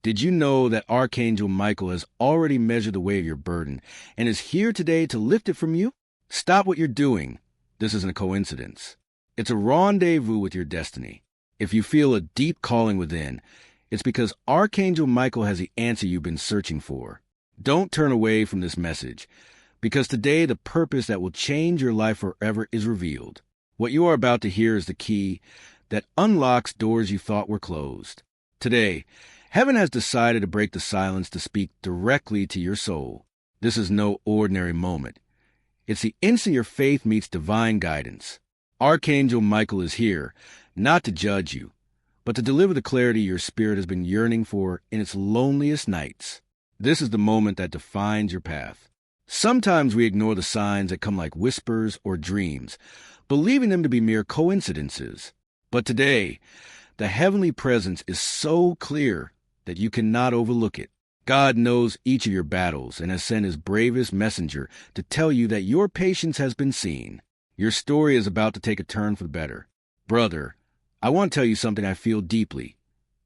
Did you know that Archangel Michael has already measured the weight of your burden and is here today to lift it from you? Stop what you're doing. This isn't a coincidence. It's a rendezvous with your destiny. If you feel a deep calling within, it's because Archangel Michael has the answer you've been searching for. Don't turn away from this message, because today the purpose that will change your life forever is revealed. What you are about to hear is the key that unlocks doors you thought were closed. Today, heaven has decided to break the silence to speak directly to your soul. This is no ordinary moment. It's the instant your faith meets divine guidance. Archangel Michael is here, not to judge you, but to deliver the clarity your spirit has been yearning for in its loneliest nights. This is the moment that defines your path. Sometimes we ignore the signs that come like whispers or dreams, believing them to be mere coincidences. But today, the heavenly presence is so clear that you cannot overlook it. God knows each of your battles and has sent his bravest messenger to tell you that your patience has been seen. Your story is about to take a turn for the better. Brother, I want to tell you something I feel deeply.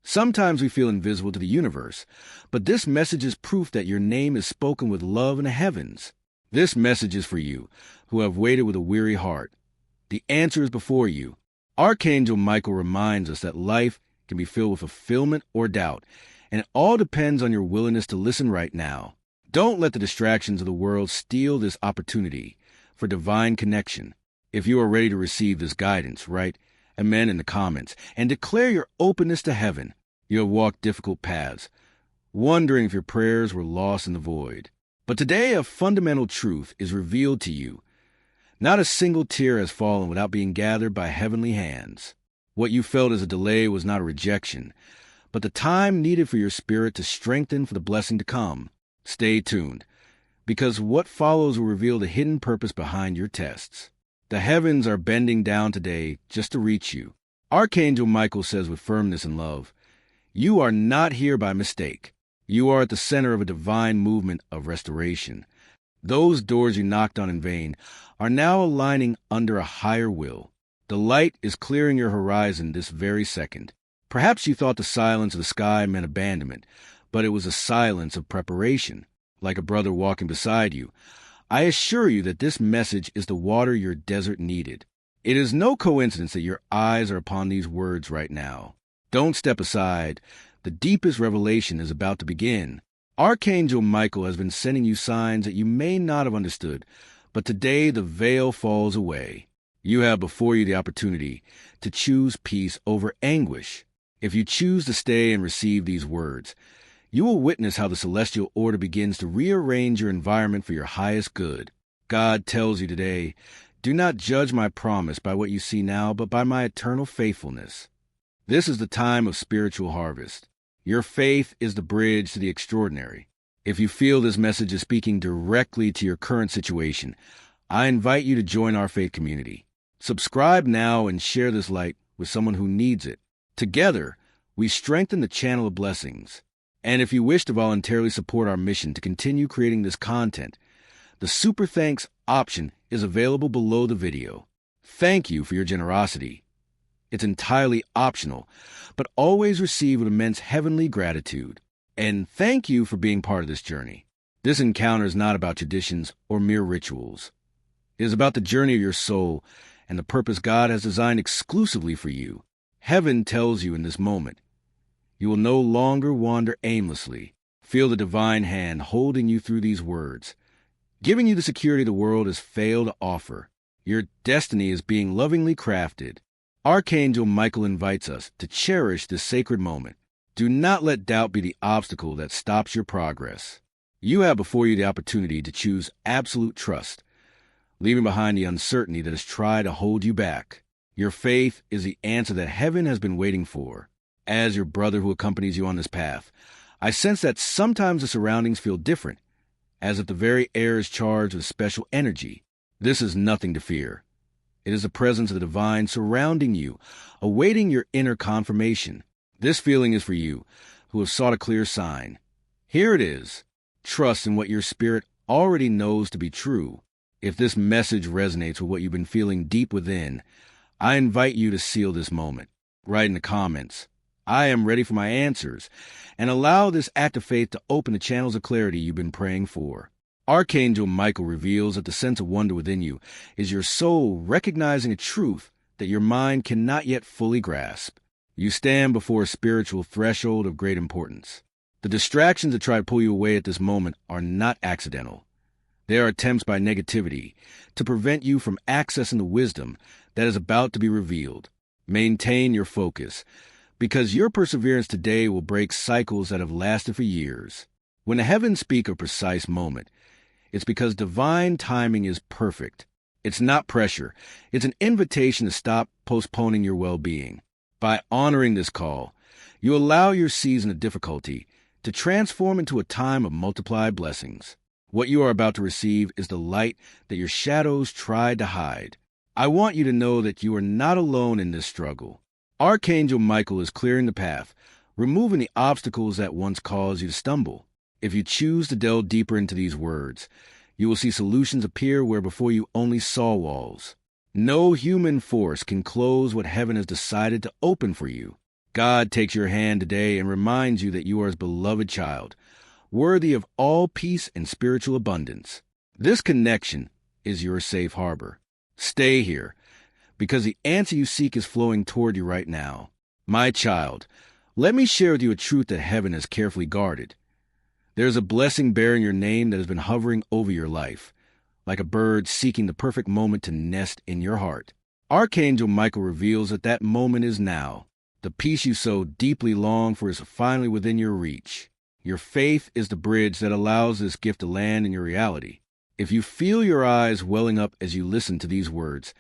Sometimes we feel invisible to the universe, but this message is proof that your name is spoken with love in the heavens. This message is for you, who have waited with a weary heart. The answer is before you. Archangel Michael reminds us that life can be filled with fulfillment or doubt, and it all depends on your willingness to listen right now. Don't let the distractions of the world steal this opportunity for divine connection. If you are ready to receive this guidance, write Amen in the comments and declare your openness to heaven. You have walked difficult paths, wondering if your prayers were lost in the void. But today a fundamental truth is revealed to you. Not a single tear has fallen without being gathered by heavenly hands. What you felt as a delay was not a rejection, but the time needed for your spirit to strengthen for the blessing to come. Stay tuned, because what follows will reveal the hidden purpose behind your tests. The heavens are bending down today just to reach you. Archangel Michael says with firmness and love, you are not here by mistake. You are at the center of a divine movement of restoration. Those doors you knocked on in vain are now aligning under a higher will. The light is clearing your horizon this very second. Perhaps you thought the silence of the sky meant abandonment, but it was a silence of preparation, like a brother walking beside you. I assure you that this message is the water your desert needed. It is no coincidence that your eyes are upon these words right now. Don't step aside. The deepest revelation is about to begin. Archangel Michael has been sending you signs that you may not have understood, but today the veil falls away. You have before you the opportunity to choose peace over anguish. If you choose to stay and receive these words, you will witness how the celestial order begins to rearrange your environment for your highest good. God tells you today, do not judge my promise by what you see now, but by my eternal faithfulness. This is the time of spiritual harvest. Your faith is the bridge to the extraordinary. If you feel this message is speaking directly to your current situation, I invite you to join our faith community. Subscribe now and share this light with someone who needs it. Together, we strengthen the channel of blessings. And if you wish to voluntarily support our mission to continue creating this content, the Super Thanks option is available below the video. Thank you for your generosity. It's entirely optional, but always received with immense heavenly gratitude. And thank you for being part of this journey. This encounter is not about traditions or mere rituals. It is about the journey of your soul and the purpose God has designed exclusively for you. Heaven tells you in this moment, you will no longer wander aimlessly. Feel the divine hand holding you through these words, giving you the security the world has failed to offer. Your destiny is being lovingly crafted. Archangel Michael invites us to cherish this sacred moment. Do not let doubt be the obstacle that stops your progress. You have before you the opportunity to choose absolute trust, leaving behind the uncertainty that has tried to hold you back. Your faith is the answer that heaven has been waiting for. As your brother who accompanies you on this path, I sense that sometimes the surroundings feel different, as if the very air is charged with special energy. This is nothing to fear. It is the presence of the divine surrounding you, awaiting your inner confirmation. This feeling is for you, who have sought a clear sign. Here it is. Trust in what your spirit already knows to be true. If this message resonates with what you've been feeling deep within, I invite you to seal this moment. Write in the comments, I am ready for my answers, and allow this act of faith to open the channels of clarity you've been praying for. Archangel Michael reveals that the sense of wonder within you is your soul recognizing a truth that your mind cannot yet fully grasp. You stand before a spiritual threshold of great importance. The distractions that try to pull you away at this moment are not accidental. They are attempts by negativity to prevent you from accessing the wisdom that is about to be revealed. Maintain your focus, because your perseverance today will break cycles that have lasted for years. When the heavens speak of a precise moment, it's because divine timing is perfect. It's not pressure. It's an invitation to stop postponing your well-being. By honoring this call, you allow your season of difficulty to transform into a time of multiplied blessings. What you are about to receive is the light that your shadows tried to hide. I want you to know that you are not alone in this struggle. Archangel Michael is clearing the path, removing the obstacles that once caused you to stumble. If you choose to delve deeper into these words, you will see solutions appear where before you only saw walls. No human force can close what heaven has decided to open for you. God takes your hand today and reminds you that you are his beloved child, worthy of all peace and spiritual abundance. This connection is your safe harbor. Stay here, because the answer you seek is flowing toward you right now. My child, let me share with you a truth that heaven has carefully guarded. There is a blessing bearing your name that has been hovering over your life, like a bird seeking the perfect moment to nest in your heart. Archangel Michael reveals that that moment is now. The peace you so deeply long for is finally within your reach. Your faith is the bridge that allows this gift to land in your reality. If you feel your eyes welling up as you listen to these words,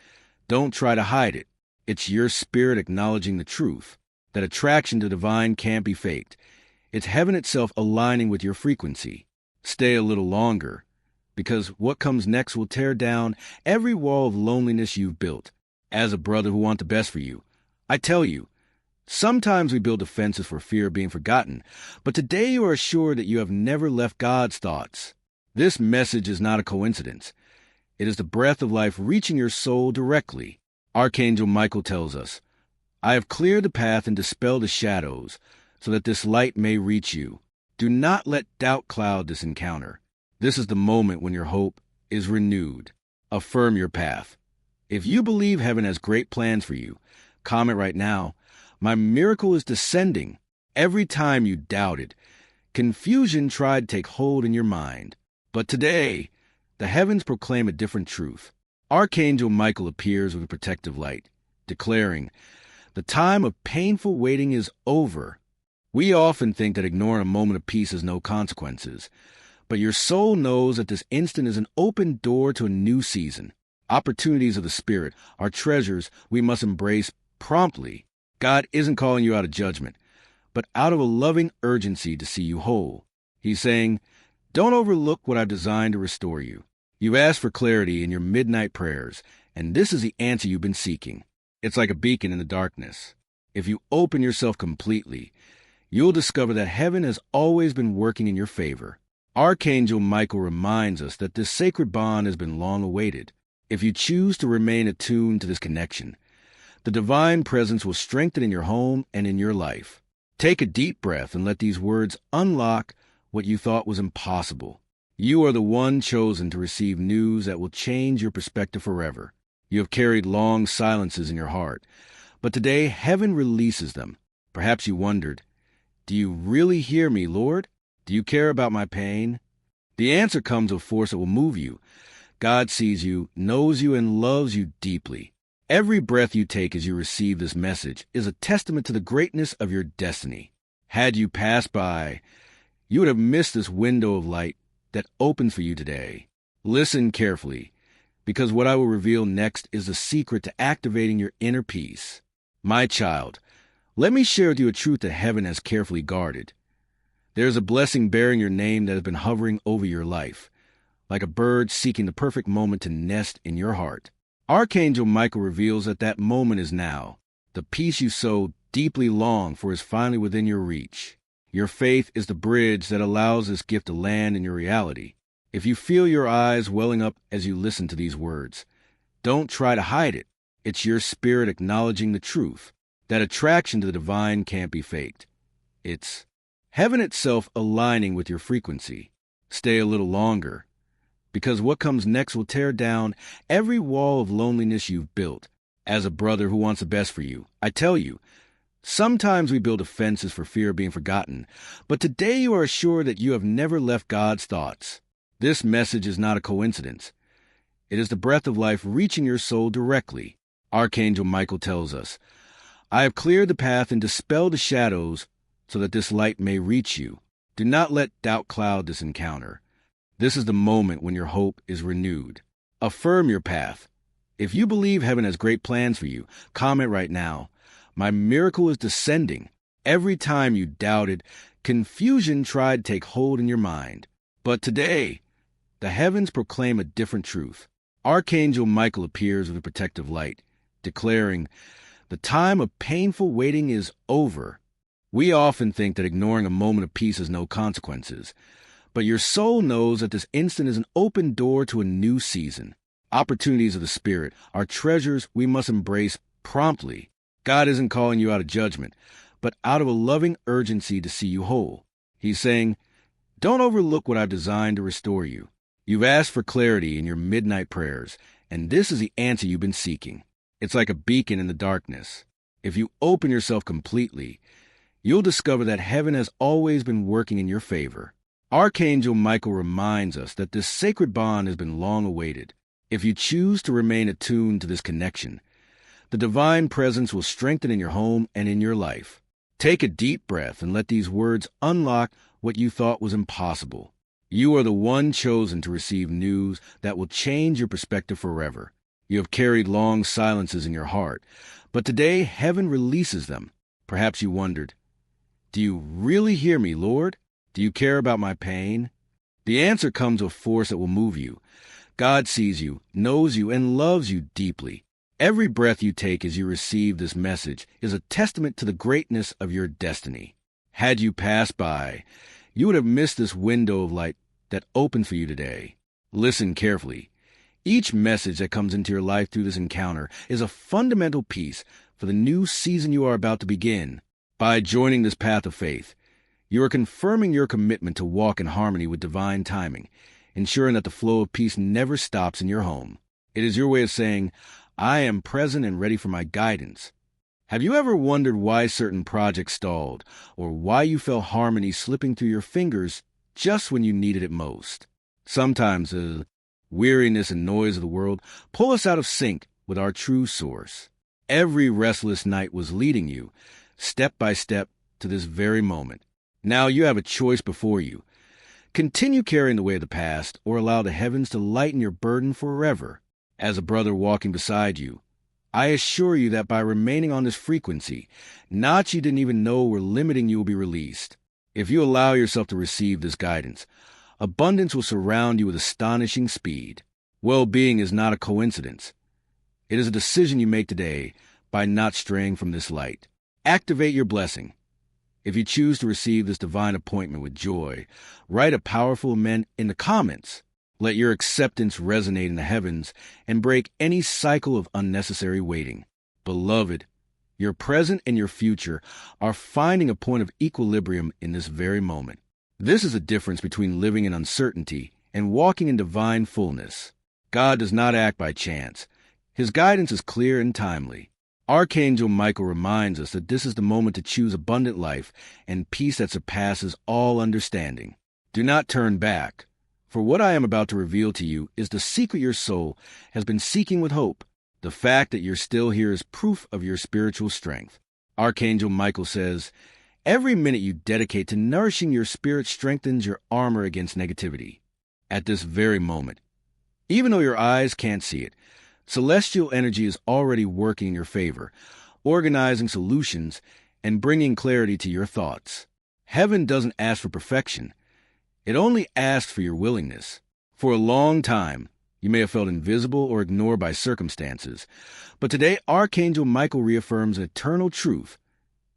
don't try to hide it. It's your spirit acknowledging the truth, that attraction to divine can't be faked. It's heaven itself aligning with your frequency. Stay a little longer, because what comes next will tear down every wall of loneliness you've built. As a brother who wants the best for you, I tell you, sometimes we build defenses for fear of being forgotten, but today you are assured that you have never left God's thoughts. This message is not a coincidence. It is the breath of life reaching your soul directly. Archangel Michael tells us, I have cleared the path and dispelled the shadows, so that this light may reach you. Do not let doubt cloud this encounter. This is the moment when your hope is renewed. Affirm your path. If you believe heaven has great plans for you, comment right now, my miracle is descending. Every time you doubted, confusion tried to take hold in your mind. But today, the heavens proclaim a different truth. Archangel Michael appears with a protective light, declaring, the time of painful waiting is over. We often think that ignoring a moment of peace has no consequences, but your soul knows that this instant is an open door to a new season. Opportunities of the Spirit are treasures we must embrace promptly. God isn't calling you out of judgment, but out of a loving urgency to see you whole. He's saying, don't overlook what I've designed to restore you. You've asked for clarity in your midnight prayers, and this is the answer you've been seeking. It's like a beacon in the darkness. If you open yourself completely, you'll discover that heaven has always been working in your favor. Archangel Michael reminds us that this sacred bond has been long awaited. If you choose to remain attuned to this connection, the divine presence will strengthen in your home and in your life. Take a deep breath and let these words unlock what you thought was impossible. You are the one chosen to receive news that will change your perspective forever. You have carried long silences in your heart, but today heaven releases them. Perhaps you wondered, do you really hear me, Lord? Do you care about my pain? The answer comes with force that will move you. God sees you, knows you, and loves you deeply. Every breath you take as you receive this message is a testament to the greatness of your destiny. Had you passed by, you would have missed this window of light that opens for you today. Listen carefully, because what I will reveal next is the secret to activating your inner peace. My child, let me share with you a truth that heaven has carefully guarded. There is a blessing bearing your name that has been hovering over your life, like a bird seeking the perfect moment to nest in your heart. Archangel Michael reveals that that moment is now. The peace you so deeply long for is finally within your reach. Your faith is the bridge that allows this gift to land in your reality. If you feel your eyes welling up as you listen to these words, don't try to hide it. It's your spirit acknowledging the truth, That attraction to the divine can't be faked. It's heaven itself aligning with your frequency. Stay a little longer, because what comes next will tear down every wall of loneliness you've built. As a brother who wants the best for you, I tell you, sometimes we build defenses for fear of being forgotten, but today you are assured that you have never left God's thoughts. This message is not a coincidence. It is the breath of life reaching your soul directly. Archangel Michael tells us, I have cleared the path and dispelled the shadows so that this light may reach you. Do not let doubt cloud this encounter. This is the moment when your hope is renewed. Affirm your path. If you believe heaven has great plans for you, comment right now. My miracle is descending. Every time you doubted, confusion tried to take hold in your mind. But today, the heavens proclaim a different truth. Archangel Michael appears with a protective light, declaring, the time of painful waiting is over. We often think that ignoring a moment of peace has no consequences, but your soul knows that this instant is an open door to a new season. Opportunities of the Spirit are treasures we must embrace promptly. God isn't calling you out of judgment, but out of a loving urgency to see you whole. He's saying, don't overlook what I've designed to restore you. You've asked for clarity in your midnight prayers, and this is the answer you've been seeking. It's like a beacon in the darkness. If you open yourself completely, you'll discover that heaven has always been working in your favor. Archangel Michael reminds us that this sacred bond has been long awaited. If you choose to remain attuned to this connection, the divine presence will strengthen in your home and in your life. Take a deep breath and let these words unlock what you thought was impossible. You are the one chosen to receive news that will change your perspective forever. You have carried long silences in your heart, but today heaven releases them. Perhaps you wondered, do you really hear me, Lord? Do you care about my pain? The answer comes with force that will move you. God sees you, knows you, and loves you deeply. Every breath you take as you receive this message is a testament to the greatness of your destiny. Had you passed by, you would have missed this window of light that opened for you today. Listen carefully. Each message that comes into your life through this encounter is a fundamental piece for the new season you are about to begin. By joining this path of faith, you are confirming your commitment to walk in harmony with divine timing, ensuring that the flow of peace never stops in your home. It is your way of saying, I am present and ready for my guidance. Have you ever wondered why certain projects stalled, or why you felt harmony slipping through your fingers just when you needed it most? Sometimes the weariness and noise of the world pull us out of sync with our true source. Every restless night was leading you, step by step, to this very moment. Now you have a choice before you. Continue carrying the weight of the past, or allow the heavens to lighten your burden forever. As a brother walking beside you, I assure you that by remaining on this frequency, knots you didn't even know were limiting you will be released. If you allow yourself to receive this guidance, abundance will surround you with astonishing speed. Well-being is not a coincidence. It is a decision you make today by not straying from this light. Activate your blessing. If you choose to receive this divine appointment with joy, write a powerful amen in the comments. Let your acceptance resonate in the heavens and break any cycle of unnecessary waiting. Beloved, your present and your future are finding a point of equilibrium in this very moment. This is the difference between living in uncertainty and walking in divine fullness. God does not act by chance. His guidance is clear and timely. Archangel Michael reminds us that this is the moment to choose abundant life and peace that surpasses all understanding. Do not turn back. For what I am about to reveal to you is the secret your soul has been seeking with hope. The fact that you're still here is proof of your spiritual strength. Archangel Michael says, every minute you dedicate to nourishing your spirit strengthens your armor against negativity. At this very moment, even though your eyes can't see it, celestial energy is already working in your favor, organizing solutions and bringing clarity to your thoughts. Heaven doesn't ask for perfection. It only asks for your willingness. For a long time, you may have felt invisible or ignored by circumstances, but today Archangel Michael reaffirms an eternal truth.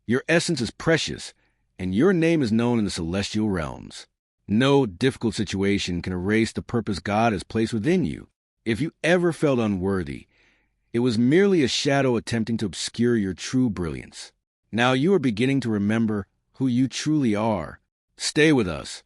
Your essence is precious, and your name is known in the celestial realms. No difficult situation can erase the purpose God has placed within you. If you ever felt unworthy, It was merely a shadow attempting to obscure your true brilliance. Now you are beginning to remember who you truly are. Stay with us.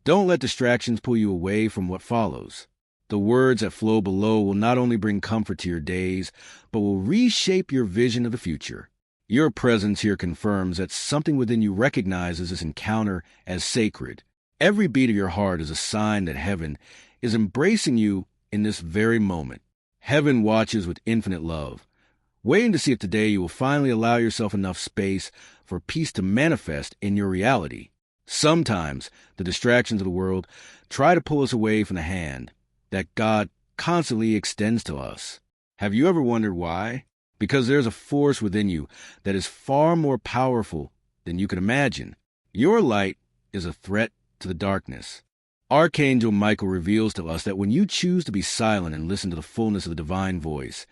Don't let distractions pull you away from what follows. The words that flow below will not only bring comfort to your days, but will reshape your vision of the future. Your presence here confirms that something within you recognizes this encounter as sacred. Every beat of your heart is a sign that heaven is embracing you in this very moment. Heaven watches with infinite love, waiting to see if today you will finally allow yourself enough space for peace to manifest in your reality. Sometimes the distractions of the world try to pull us away from the hand that God constantly extends to us. Have you ever wondered why? Because there's a force within you that is far more powerful than you can imagine. Your light is a threat to the darkness. Archangel Michael reveals to us that when you choose to be silent and listen to the fullness of the divine voice,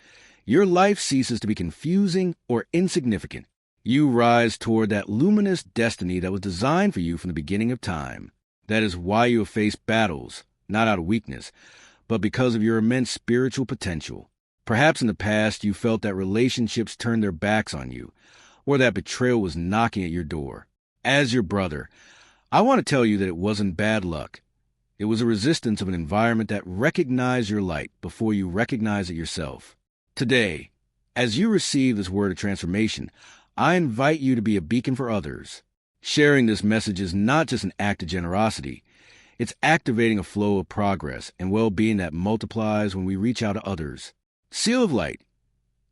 your life ceases to be confusing or insignificant. You rise toward that luminous destiny that was designed for you from the beginning of time. That is why you have faced battles, not out of weakness, but because of your immense spiritual potential. Perhaps in the past you felt that relationships turned their backs on you, or that betrayal was knocking at your door. As your brother, I want to tell you that it wasn't bad luck. It was a resistance of an environment that recognized your light before you recognized it yourself. Today, as you receive this word of transformation, I invite you to be a beacon for others. Sharing this message is not just an act of generosity. It's activating a flow of progress and well-being that multiplies when we reach out to others. Seal of light.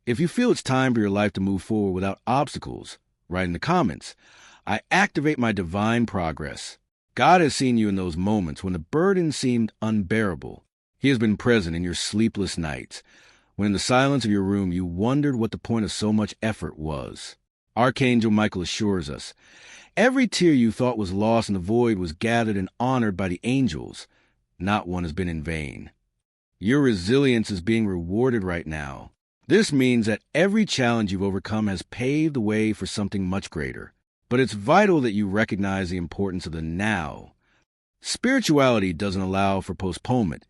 If you feel it's time for your life to move forward without obstacles, write in the comments, I activate my divine progress. God has seen you in those moments when the burden seemed unbearable. He has been present in your sleepless nights, when in the silence of your room you wondered what the point of so much effort was. Archangel Michael assures us, every tear you thought was lost in the void was gathered and honored by the angels. Not one has been in vain. Your resilience is being rewarded right now. This means that every challenge you've overcome has paved the way for something much greater. But it's vital that you recognize the importance of the now. Spirituality doesn't allow for postponement.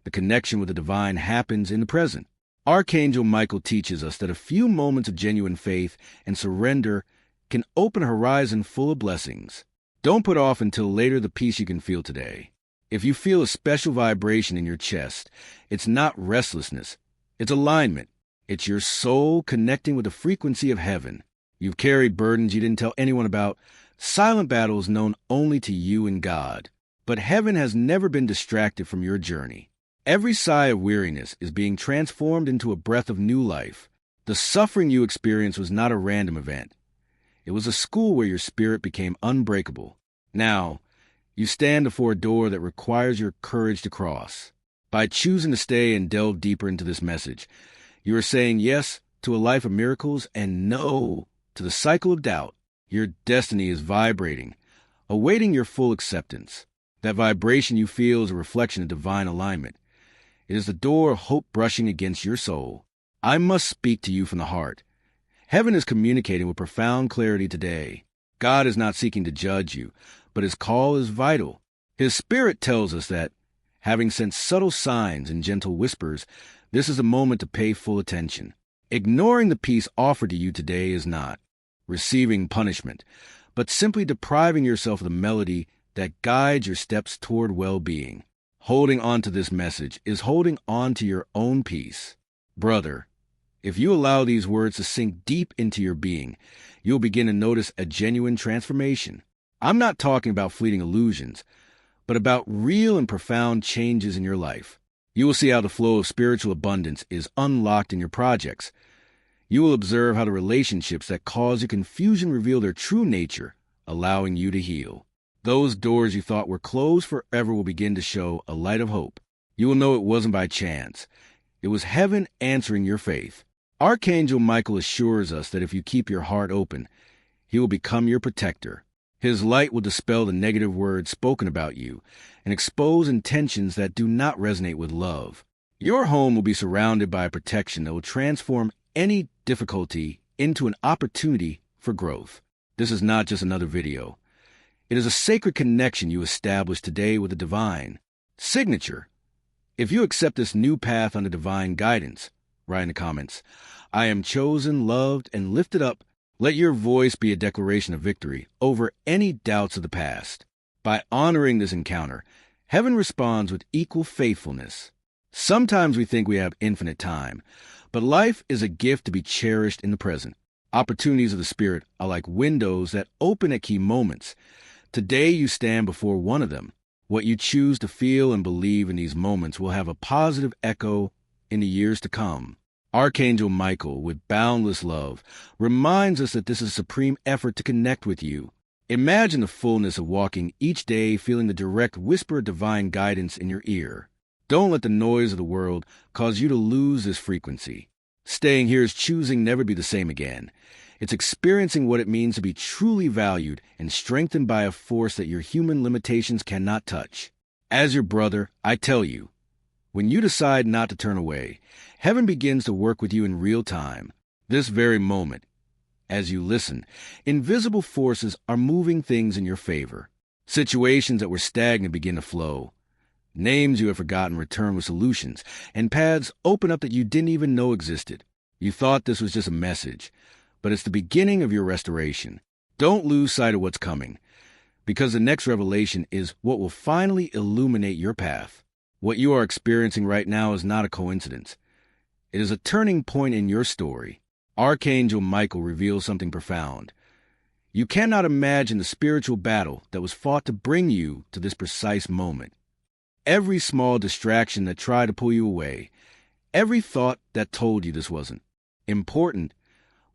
The connection with the divine happens in the present. Archangel Michael teaches us that a few moments of genuine faith and surrender can open a horizon full of blessings. Don't put off until later the peace you can feel today. If you feel a special vibration in your chest, it's not restlessness, it's alignment. It's your soul connecting with the frequency of heaven. You've carried burdens you didn't tell anyone about, silent battles known only to you and God. But heaven has never been distracted from your journey. Every sigh of weariness is being transformed into a breath of new life. The suffering you experienced was not a random event. It was a school where your spirit became unbreakable. Now, you stand before a door that requires your courage to cross. By choosing to stay and delve deeper into this message, you are saying yes to a life of miracles and no to the cycle of doubt. Your destiny is vibrating, awaiting your full acceptance. That vibration you feel is a reflection of divine alignment. It is the door of hope brushing against your soul. I must speak to you from the heart. Heaven is communicating with profound clarity today. God is not seeking to judge you, but his call is vital. His spirit tells us that, having sent subtle signs and gentle whispers, this is a moment to pay full attention. Ignoring the peace offered to you today is not receiving punishment, but simply depriving yourself of the melody that guides your steps toward well-being. Holding on to this message is holding on to your own peace. Brother, if you allow these words to sink deep into your being, you'll begin to notice a genuine transformation. I'm not talking about fleeting illusions, but about real and profound changes in your life. You will see how the flow of spiritual abundance is unlocked in your projects. You will observe how the relationships that cause you confusion reveal their true nature, allowing you to heal. Those doors you thought were closed forever will begin to show a light of hope. You will know it wasn't by chance. It was heaven answering your faith. Archangel Michael assures us that if you keep your heart open, he will become your protector. His light will dispel the negative words spoken about you and expose intentions that do not resonate with love. Your home will be surrounded by a protection that will transform any difficulty into an opportunity for growth. This is not just another video. It is a sacred connection you establish today with the divine. Signature. If you accept this new path under divine guidance, Write in the comments. I am chosen, loved, and lifted up. Let your voice be a declaration of victory over any doubts of the past. By honoring this encounter, heaven responds with equal faithfulness. Sometimes we think we have infinite time, but life is a gift to be cherished in the present. Opportunities of the Spirit are like windows that open at key moments. Today you stand before one of them. What you choose to feel and believe in these moments will have a positive echo in the years to come. Archangel Michael, with boundless love, reminds us that this is a supreme effort to connect with you. Imagine the fullness of walking each day feeling the direct whisper of divine guidance in your ear. Don't let the noise of the world cause you to lose this frequency. Staying here is choosing never to be the same again. It's experiencing what it means to be truly valued and strengthened by a force that your human limitations cannot touch. As your brother, I tell you, when you decide not to turn away, heaven begins to work with you in real time. This very moment, as you listen, invisible forces are moving things in your favor. Situations that were stagnant begin to flow. Names you have forgotten return with solutions, and paths open up that you didn't even know existed. You thought this was just a message, but it's the beginning of your restoration. Don't lose sight of what's coming, because the next revelation is what will finally illuminate your path. What you are experiencing right now is not a coincidence. It is a turning point in your story. Archangel Michael reveals something profound. You cannot imagine the spiritual battle that was fought to bring you to this precise moment. Every small distraction that tried to pull you away, every thought that told you this wasn't important,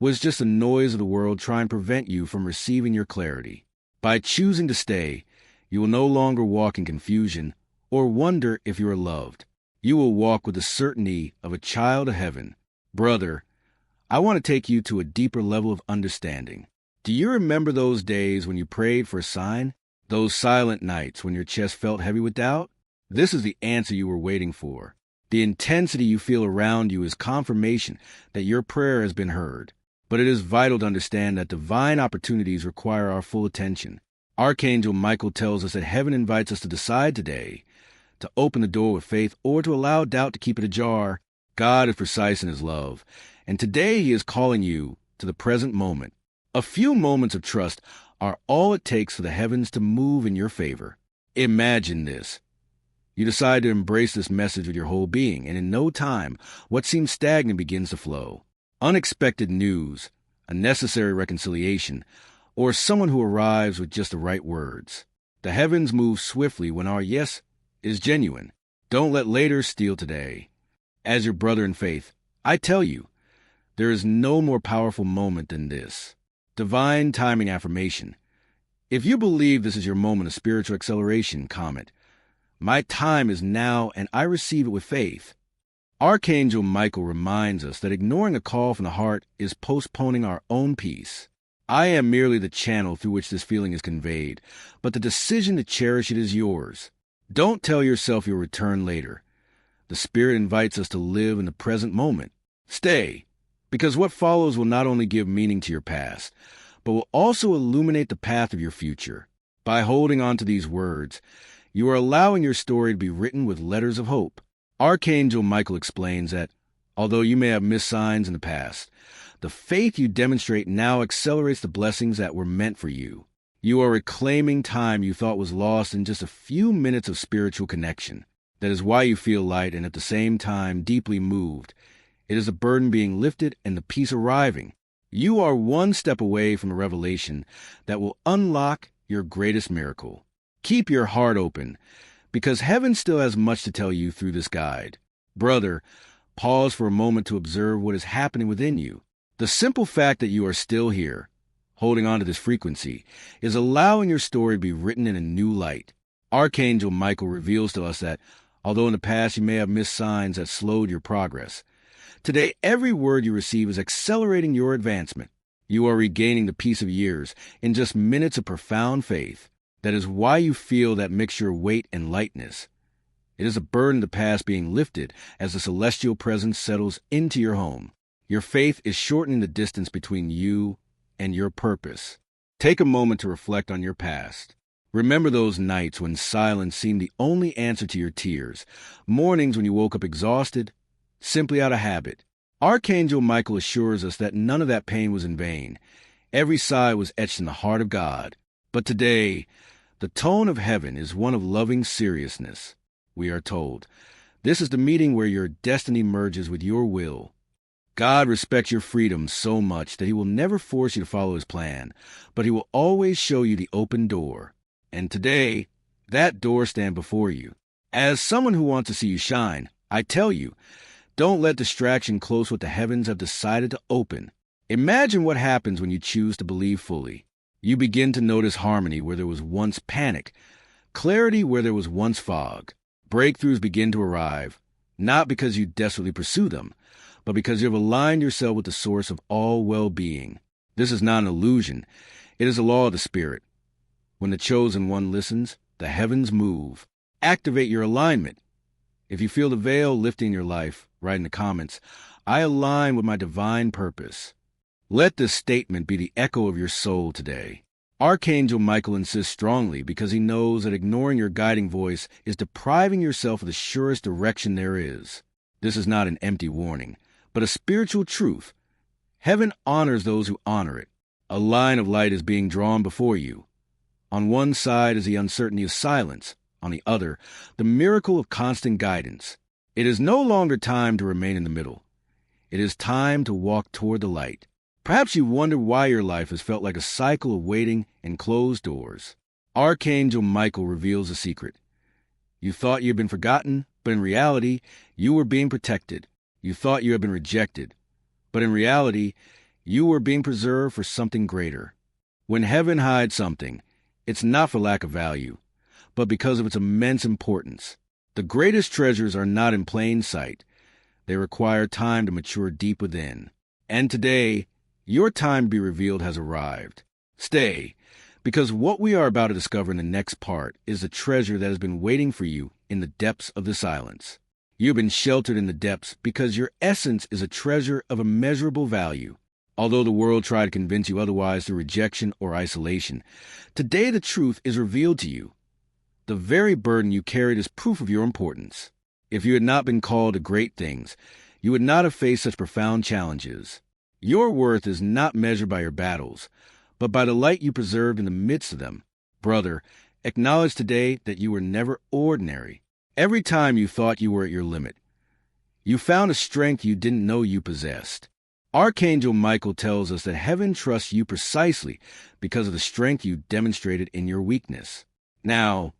was just the noise of the world trying to prevent you from receiving your clarity. By choosing to stay, you will no longer walk in confusion or wonder if you are loved. You will walk with the certainty of a child of heaven. Brother, I want to take you to a deeper level of understanding. Do you remember those days when you prayed for a sign? Those silent nights when your chest felt heavy with doubt? This is the answer you were waiting for. The intensity you feel around you is confirmation that your prayer has been heard. But it is vital to understand that divine opportunities require our full attention. Archangel Michael tells us that heaven invites us to decide today to open the door with faith or to allow doubt to keep it ajar. God is precise in his love, and today he is calling you to the present moment. A few moments of trust are all it takes for the heavens to move in your favor. Imagine this. You decide to embrace this message with your whole being, and in no time, what seems stagnant begins to flow. Unexpected news, a necessary reconciliation, or someone who arrives with just the right words. The heavens move swiftly when our yes is genuine. Don't let later steal today. As your brother in faith, I tell you, there is no more powerful moment than this. Divine timing affirmation. If you believe this is your moment of spiritual acceleration, comment, "My time is now, and I receive it with faith." Archangel Michael reminds us that ignoring a call from the heart is postponing our own peace. I am merely the channel through which this feeling is conveyed, but the decision to cherish it is yours. Don't tell yourself you'll return later. The Spirit invites us to live in the present moment. Stay, because what follows will not only give meaning to your past, but will also illuminate the path of your future. By holding on to these words, you are allowing your story to be written with letters of hope. Archangel Michael explains that, although you may have missed signs in the past, the faith you demonstrate now accelerates the blessings that were meant for you. You are reclaiming time you thought was lost in just a few minutes of spiritual connection. That is why you feel light and at the same time deeply moved. It is a burden being lifted and the peace arriving. You are one step away from a revelation that will unlock your greatest miracle. Keep your heart open, because heaven still has much to tell you through this guide. Brother, pause for a moment to observe what is happening within you. The simple fact that you are still here, holding on to this frequency, is allowing your story to be written in a new light. Archangel Michael reveals to us that, although in the past you may have missed signs that slowed your progress, today every word you receive is accelerating your advancement. You are regaining the peace of years in just minutes of profound faith. That is why you feel that mixture of weight and lightness. It is a burden of the past being lifted as the celestial presence settles into your home. Your faith is shortening the distance between you and your purpose. Take a moment to reflect on your past. Remember those nights when silence seemed the only answer to your tears, mornings when you woke up exhausted, simply out of habit. Archangel Michael assures us that none of that pain was in vain. Every sigh was etched in the heart of God. But today, the tone of heaven is one of loving seriousness, we are told. This is the meeting where your destiny merges with your will. God respects your freedom so much that he will never force you to follow his plan, but he will always show you the open door. And today, that door stands before you. As someone who wants to see you shine, I tell you, don't let distraction close what the heavens have decided to open. Imagine what happens when you choose to believe fully. You begin to notice harmony where there was once panic, clarity where there was once fog. Breakthroughs begin to arrive, not because you desperately pursue them, but because you have aligned yourself with the source of all well-being. This is not an illusion. It is a law of the Spirit. When the chosen one listens, the heavens move. Activate your alignment. If you feel the veil lifting in your life, write in the comments, I align with my divine purpose. Let this statement be the echo of your soul today. Archangel Michael insists strongly because he knows that ignoring your guiding voice is depriving yourself of the surest direction there is. This is not an empty warning, but a spiritual truth. Heaven honors those who honor it. A line of light is being drawn before you. On one side is the uncertainty of silence. On the other, the miracle of constant guidance. It is no longer time to remain in the middle. It is time to walk toward the light. Perhaps you wonder why your life has felt like a cycle of waiting and closed doors. Archangel Michael reveals a secret. You thought you had been forgotten, but in reality, you were being protected. You thought you had been rejected, but in reality, you were being preserved for something greater. When heaven hides something, it's not for lack of value, but because of its immense importance. The greatest treasures are not in plain sight. They require time to mature deep within. And today, your time to be revealed has arrived. Stay, because what we are about to discover in the next part is the treasure that has been waiting for you in the depths of the silence. You've been sheltered in the depths because your essence is a treasure of immeasurable value. Although the world tried to convince you otherwise through rejection or isolation, today the truth is revealed to you. The very burden you carried is proof of your importance. If you had not been called to great things, you would not have faced such profound challenges. Your worth is not measured by your battles, but by the light you preserved in the midst of them. Brother, acknowledge today that you were never ordinary. Every time you thought you were at your limit, you found a strength you didn't know you possessed. Archangel Michael tells us that heaven trusts you precisely because of the strength you demonstrated in your weakness. Now,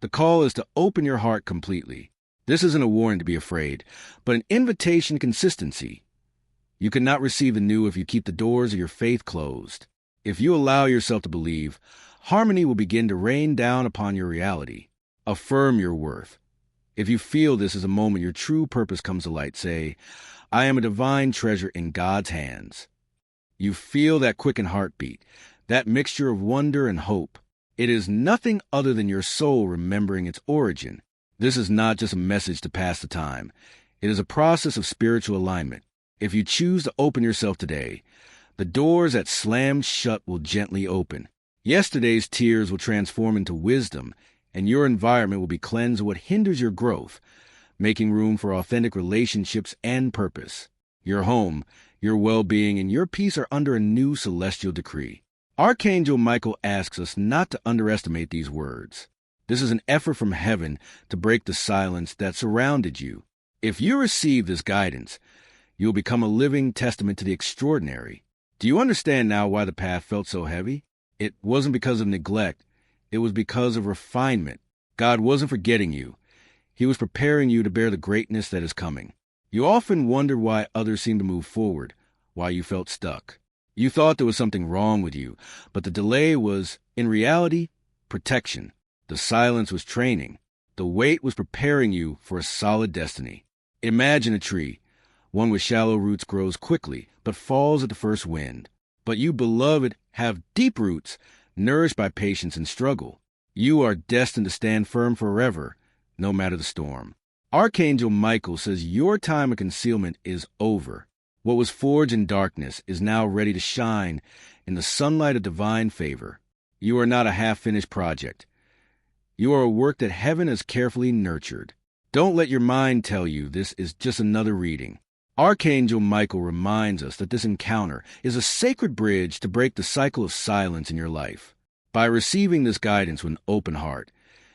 the call is to open your heart completely. This isn't a warning to be afraid, but an invitation to consistency. You cannot receive the new if you keep the doors of your faith closed. If you allow yourself to believe, harmony will begin to rain down upon your reality. Affirm your worth. If you feel this is a moment your true purpose comes to light, say, I am a divine treasure in God's hands. You feel that quickened heartbeat, that mixture of wonder and hope. It is nothing other than your soul remembering its origin. This is not just a message to pass the time. It is a process of spiritual alignment. If you choose to open yourself today, the doors that slammed shut will gently open. Yesterday's tears will transform into wisdom, and your environment will be cleansed of what hinders your growth, making room for authentic relationships and purpose. Your home, your well-being, and your peace are under a new celestial decree. Archangel Michael asks us not to underestimate these words. This is an effort from heaven to break the silence that surrounded you. If you receive this guidance, you'll become a living testament to the extraordinary. Do you understand now why the path felt so heavy? It wasn't because of neglect. It was because of refinement. God wasn't forgetting you. He was preparing you to bear the greatness that is coming. You often wondered why others seemed to move forward, why you felt stuck. You thought there was something wrong with you, but the delay was, in reality, protection. The silence was training. The wait was preparing you for a solid destiny. Imagine a tree. One with shallow roots grows quickly, but falls at the first wind. But you, beloved, have deep roots, nourished by patience and struggle. You are destined to stand firm forever, no matter the storm. Archangel Michael says your time of concealment is over. What was forged in darkness is now ready to shine in the sunlight of divine favor. You are not a half-finished project. You are a work that heaven has carefully nurtured. Don't let your mind tell you this is just another reading. Archangel Michael reminds us that this encounter is a sacred bridge to break the cycle of silence in your life. By receiving this guidance with an open heart,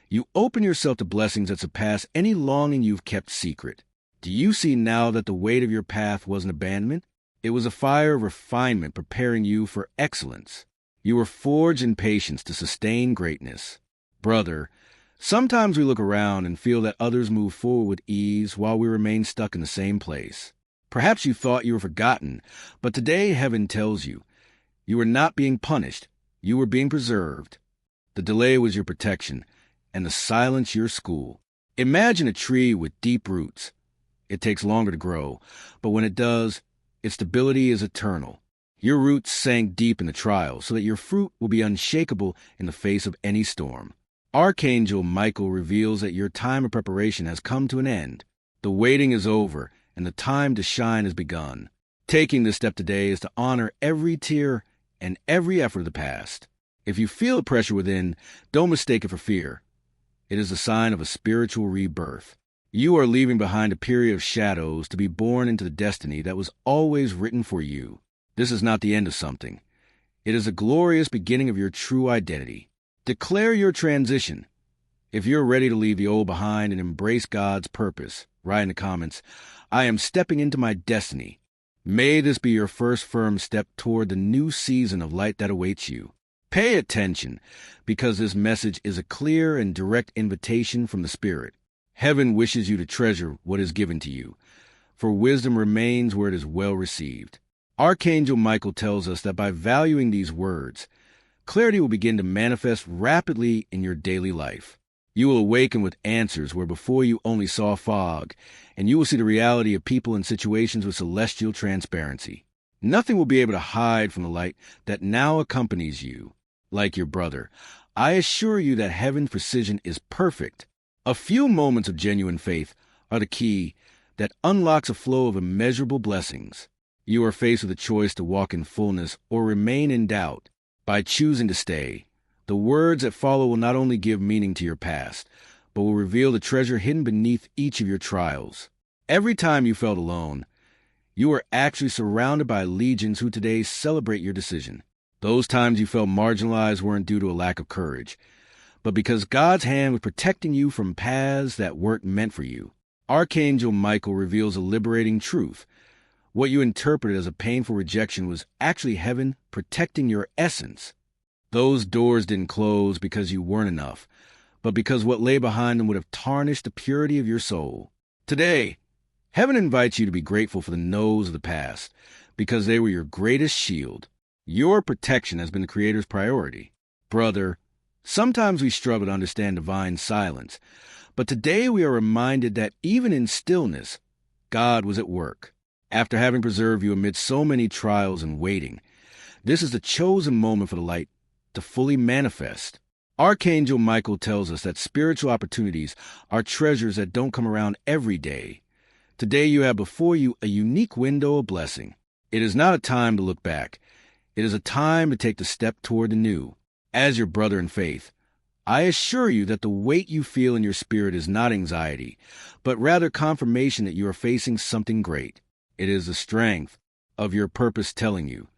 you open yourself to blessings that surpass any longing you've kept secret. Do you see now that the weight of your path wasn't abandonment? It was a fire of refinement preparing you for excellence. You were forged in patience to sustain greatness. Brother, sometimes we look around and feel that others move forward with ease while we remain stuck in the same place. Perhaps you thought you were forgotten, but today heaven tells you, you were not being punished, you were being preserved. The delay was your protection, and the silence your school. Imagine a tree with deep roots. It takes longer to grow, but when it does, its stability is eternal. Your roots sank deep in the trial so that your fruit will be unshakable in the face of any storm. Archangel Michael reveals that your time of preparation has come to an end. The waiting is over, and the time to shine has begun. Taking this step today is to honor every tear and every effort of the past. If you feel the pressure within, don't mistake it for fear. It is a sign of a spiritual rebirth. You are leaving behind a period of shadows to be born into the destiny that was always written for you. This is not the end of something. It is a glorious beginning of your true identity. Declare your transition. If you're ready to leave the old behind and embrace God's purpose, write in the comments, "I am stepping into my destiny." May this be your first firm step toward the new season of light that awaits you. Pay attention, because this message is a clear and direct invitation from the Spirit. Heaven wishes you to treasure what is given to you, for wisdom remains where it is well received. Archangel Michael tells us that by valuing these words, clarity will begin to manifest rapidly in your daily life. You will awaken with answers where before you only saw fog, and you will see the reality of people and situations with celestial transparency. Nothing will be able to hide from the light that now accompanies you. Like your brother, I assure you that heaven's precision is perfect. A few moments of genuine faith are the key that unlocks a flow of immeasurable blessings. You are faced with a choice to walk in fullness or remain in doubt. By choosing to stay, the words that follow will not only give meaning to your past, but will reveal the treasure hidden beneath each of your trials. Every time you felt alone, you are actually surrounded by legions who today celebrate your decision. Those times you felt marginalized weren't due to a lack of courage, but because God's hand was protecting you from paths that weren't meant for you. Archangel Michael reveals a liberating truth. What you interpreted as a painful rejection was actually heaven protecting your essence. Those doors didn't close because you weren't enough, but because what lay behind them would have tarnished the purity of your soul. Today, heaven invites you to be grateful for the no's of the past, because they were your greatest shield. Your protection has been the Creator's priority. Brother, sometimes we struggle to understand divine silence, but today we are reminded that even in stillness, God was at work. After having preserved you amid so many trials and waiting, this is the chosen moment for the light to fully manifest. Archangel Michael tells us that spiritual opportunities are treasures that don't come around every day. Today you have before you a unique window of blessing. It is not a time to look back. It is a time to take the step toward the new. As your brother in faith, I assure you that the weight you feel in your spirit is not anxiety, but rather confirmation that you are facing something great. It is the strength of your purpose telling you,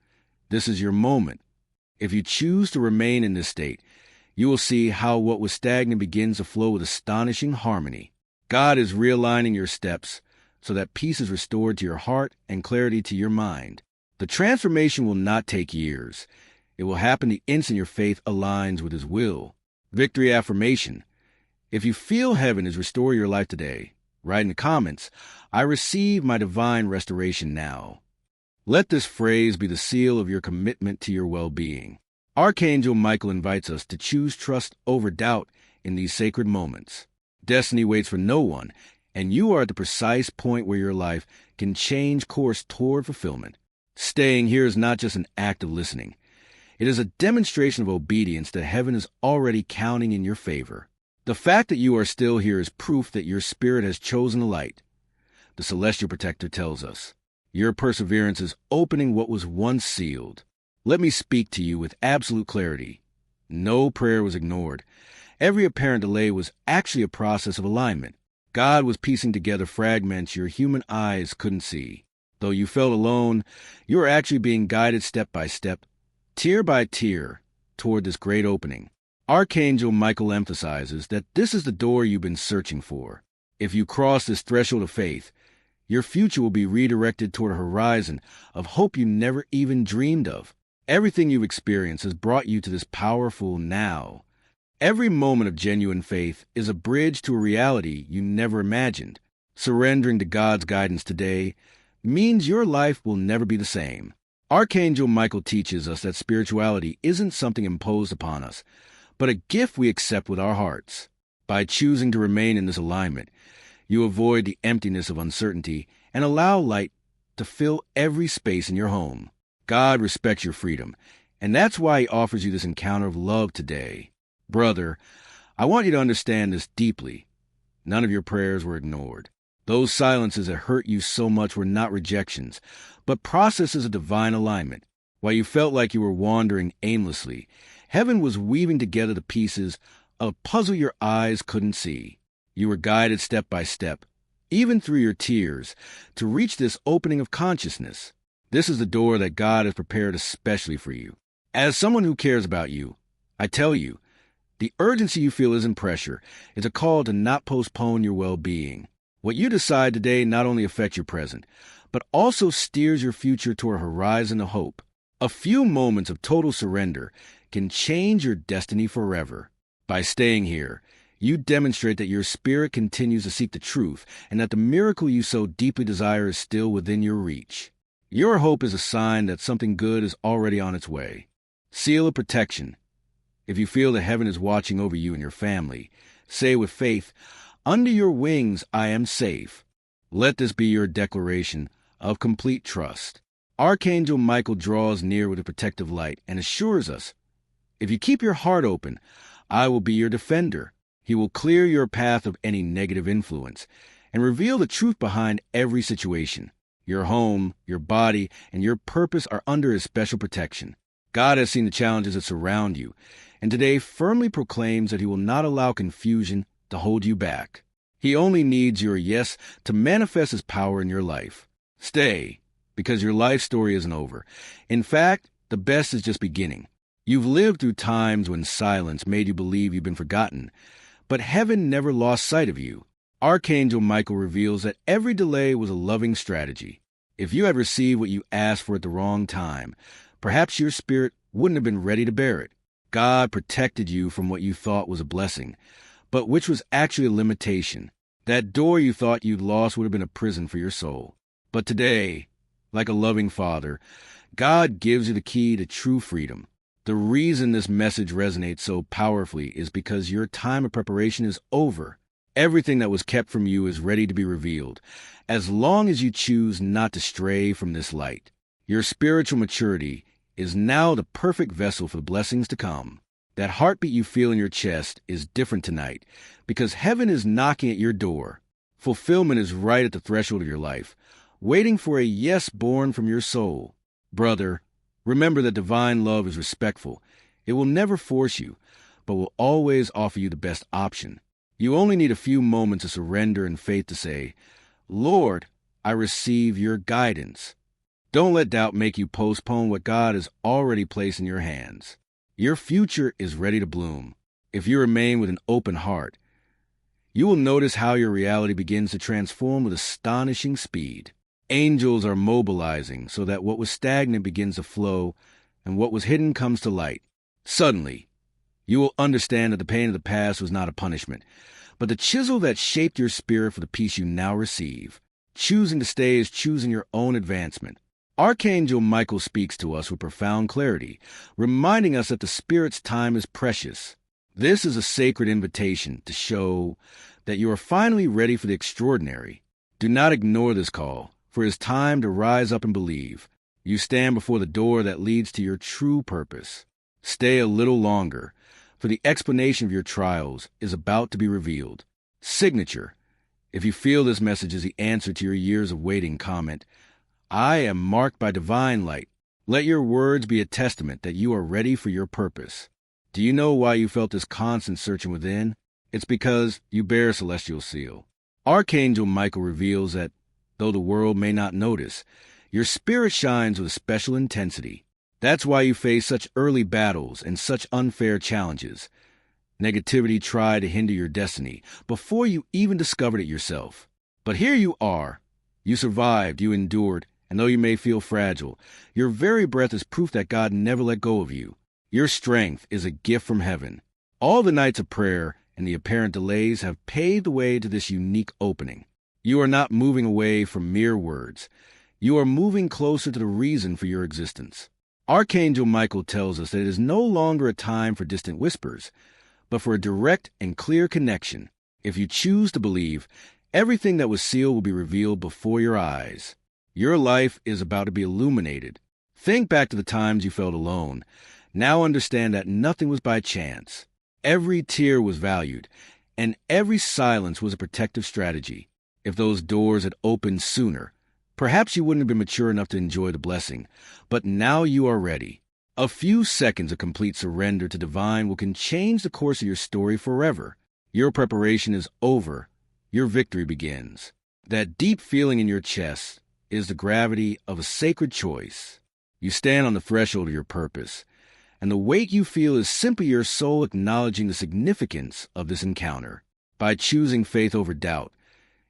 this is your moment. If you choose to remain in this state, you will see how what was stagnant begins to flow with astonishing harmony. God is realigning your steps so that peace is restored to your heart and clarity to your mind. The transformation will not take years. It will happen the instant your faith aligns with His will. Victory affirmation. If you feel heaven is restoring your life today, write in the comments, I receive my divine restoration now. Let this phrase be the seal of your commitment to your well-being. Archangel Michael invites us to choose trust over doubt in these sacred moments. Destiny waits for no one, and you are at the precise point where your life can change course toward fulfillment. Staying here is not just an act of listening. It is a demonstration of obedience that heaven is already counting in your favor. The fact that you are still here is proof that your spirit has chosen the light. The celestial protector tells us, your perseverance is opening what was once sealed. Let me speak to you with absolute clarity. No prayer was ignored. Every apparent delay was actually a process of alignment. God was piecing together fragments your human eyes couldn't see. Though you felt alone, you are actually being guided step by step, tier by tier, toward this great opening. Archangel Michael emphasizes that this is the door you've been searching for. If you cross this threshold of faith, your future will be redirected toward a horizon of hope you never even dreamed of. Everything you've experienced has brought you to this powerful now. Every moment of genuine faith is a bridge to a reality you never imagined. Surrendering to God's guidance today means your life will never be the same. Archangel Michael teaches us that spirituality isn't something imposed upon us, but a gift we accept with our hearts. By choosing to remain in this alignment, you avoid the emptiness of uncertainty and allow light to fill every space in your home. God respects your freedom, and that's why He offers you this encounter of love today. Brother, I want you to understand this deeply. None of your prayers were ignored. Those silences that hurt you so much were not rejections, but processes of divine alignment. While you felt like you were wandering aimlessly, heaven was weaving together the pieces of a puzzle your eyes couldn't see. You were guided step by step, even through your tears, to reach this opening of consciousness. This is the door that God has prepared especially for you. As someone who cares about you, I tell you, the urgency you feel isn't pressure. It's a call to not postpone your well-being. What you decide today not only affects your present, but also steers your future toward a horizon of hope. A few moments of total surrender can change your destiny forever. By staying here, you demonstrate that your spirit continues to seek the truth and that the miracle you so deeply desire is still within your reach. Your hope is a sign that something good is already on its way. Seal of protection. If you feel that heaven is watching over you and your family, say with faith, "Under your wings I am safe." Let this be your declaration of complete trust. Archangel Michael draws near with a protective light and assures us, if you keep your heart open, I will be your defender. He will clear your path of any negative influence and reveal the truth behind every situation. Your home, your body, and your purpose are under His special protection. God has seen the challenges that surround you, and today firmly proclaims that He will not allow confusion to hold you back. He only needs your yes to manifest His power in your life. Stay, because your life story isn't over. In fact, the best is just beginning. You've lived through times when silence made you believe you've been forgotten, but heaven never lost sight of you. Archangel Michael reveals that every delay was a loving strategy. If you had received what you asked for at the wrong time, perhaps your spirit wouldn't have been ready to bear it. God protected you from what you thought was a blessing, but which was actually a limitation. That door you thought you'd lost would have been a prison for your soul. But today, like a loving father, God gives you the key to true freedom. The reason this message resonates so powerfully is because your time of preparation is over. Everything that was kept from you is ready to be revealed, as long as you choose not to stray from this light. Your spiritual maturity is now the perfect vessel for the blessings to come. That heartbeat you feel in your chest is different tonight, because heaven is knocking at your door. Fulfillment is right at the threshold of your life, waiting for a yes born from your soul. Brother, remember that divine love is respectful. It will never force you, but will always offer you the best option. You only need a few moments of surrender and faith to say, "Lord, I receive your guidance." Don't let doubt make you postpone what God has already placed in your hands. Your future is ready to bloom. If you remain with an open heart, you will notice how your reality begins to transform with astonishing speed. Angels are mobilizing so that what was stagnant begins to flow and what was hidden comes to light. Suddenly, you will understand that the pain of the past was not a punishment, but the chisel that shaped your spirit for the peace you now receive. Choosing to stay is choosing your own advancement. Archangel Michael speaks to us with profound clarity, reminding us that the Spirit's time is precious. This is a sacred invitation to show that you are finally ready for the extraordinary. Do not ignore this call, for it is time to rise up and believe. You stand before the door that leads to your true purpose. Stay a little longer, for the explanation of your trials is about to be revealed. Signature. If you feel this message is the answer to your years of waiting, comment, "I am marked by divine light." Let your words be a testament that you are ready for your purpose. Do you know why you felt this constant searching within? It's because you bear a celestial seal. Archangel Michael reveals that though the world may not notice. Your spirit shines with a special intensity. That's why you face such early battles and such unfair challenges. Negativity tried to hinder your destiny before you even discovered it yourself. But here you are. You survived, you endured, and though you may feel fragile, your very breath is proof that God never let go of you. Your strength is a gift from heaven. All the nights of prayer and the apparent delays have paved the way to this unique opening. You are not moving away from mere words. You are moving closer to the reason for your existence. Archangel Michael tells us that it is no longer a time for distant whispers, but for a direct and clear connection. If you choose to believe, everything that was sealed will be revealed before your eyes. Your life is about to be illuminated. Think back to the times you felt alone. Now understand that nothing was by chance. Every tear was valued, and every silence was a protective strategy. If those doors had opened sooner, perhaps you wouldn't have been mature enough to enjoy the blessing, but now you are ready. A few seconds of complete surrender to divine can change the course of your story forever. Your preparation is over. Your victory begins. That deep feeling in your chest is the gravity of a sacred choice. You stand on the threshold of your purpose, and the weight you feel is simply your soul acknowledging the significance of this encounter. By choosing faith over doubt,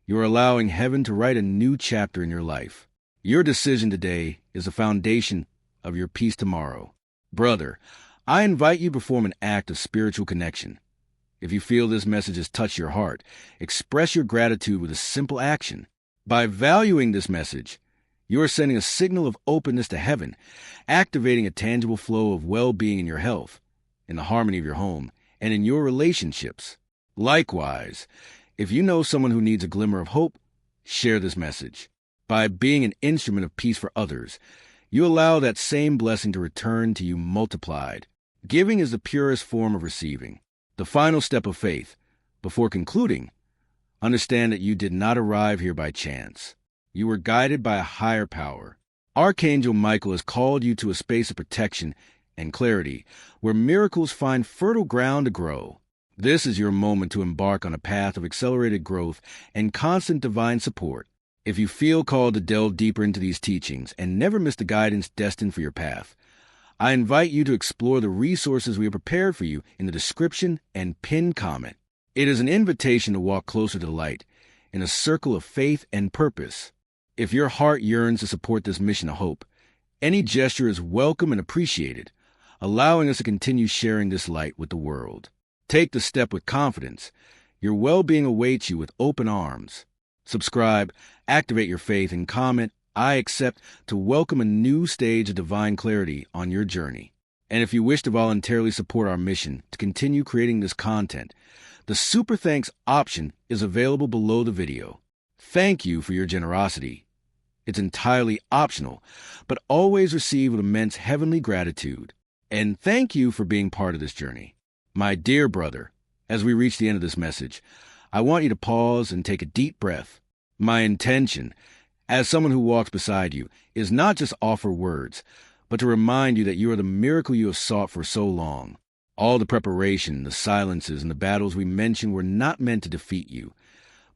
you are allowing heaven to write a new chapter in your life. Your decision today is the foundation of your peace tomorrow. Brother, I invite you to perform an act of spiritual connection. If you feel this message has touched your heart, express your gratitude with a simple action. By valuing this message, you are sending a signal of openness to heaven, activating a tangible flow of well-being in your health, in the harmony of your home, and in your relationships. Likewise, if you know someone who needs a glimmer of hope, share this message. By being an instrument of peace for others, you allow that same blessing to return to you multiplied. Giving is the purest form of receiving. The final step of faith. Before concluding, understand that you did not arrive here by chance. You were guided by a higher power. Archangel Michael has called you to a space of protection and clarity where miracles find fertile ground to grow. This is your moment to embark on a path of accelerated growth and constant divine support. If you feel called to delve deeper into these teachings and never miss the guidance destined for your path, I invite you to explore the resources we have prepared for you in the description and pinned comment. It is an invitation to walk closer to the light in a circle of faith and purpose. If your heart yearns to support this mission of hope, any gesture is welcome and appreciated, allowing us to continue sharing this light with the world. Take the step with confidence. Your well-being awaits you with open arms. Subscribe, activate your faith, and comment, "I accept," to welcome a new stage of divine clarity on your journey. And if you wish to voluntarily support our mission to continue creating this content, the Super Thanks option is available below the video. Thank you for your generosity. It's entirely optional, but always received with immense heavenly gratitude. And thank you for being part of this journey. My dear brother, as we reach the end of this message, I want you to pause and take a deep breath. My intention, as someone who walks beside you, is not just offer words, but to remind you that you are the miracle you have sought for so long. All the preparation, the silences, and the battles we mentioned were not meant to defeat you,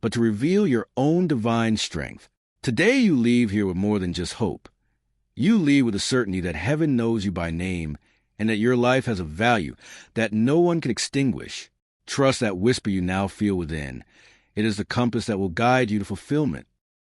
but to reveal your own divine strength. Today you leave here with more than just hope. You leave with the certainty that heaven knows you by name and that your life has a value that no one can extinguish. Trust that whisper you now feel within. It is the compass that will guide you to fulfillment.